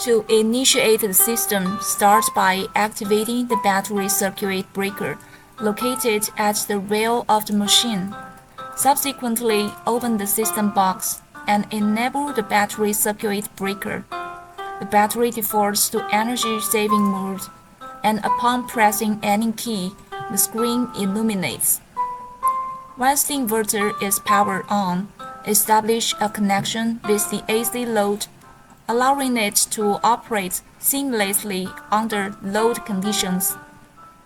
To initiate the system, start by activating the battery circuit breaker located at the rail of the machine. Subsequently, open the system box and enable the battery circuit breaker. The battery defaults to energy-saving mode, and upon pressing any key, the screen illuminates. Once the inverter is powered on, establish a connection with the AC load, allowing it to operate seamlessly under load conditions.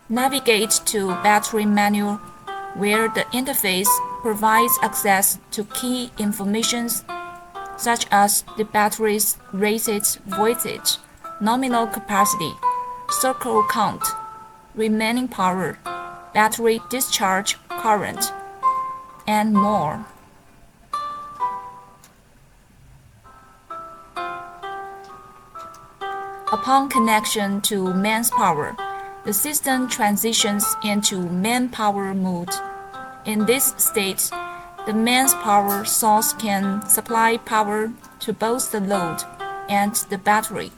Navigate to Battery Menu, where the interface provides access to key information such as the battery's rated voltage, nominal capacity, cycle count, remaining power, battery discharge current, and more. Upon connection to mains power, the system transitions into main power mode. In this state, the mains power source can supply power to both the load and the battery.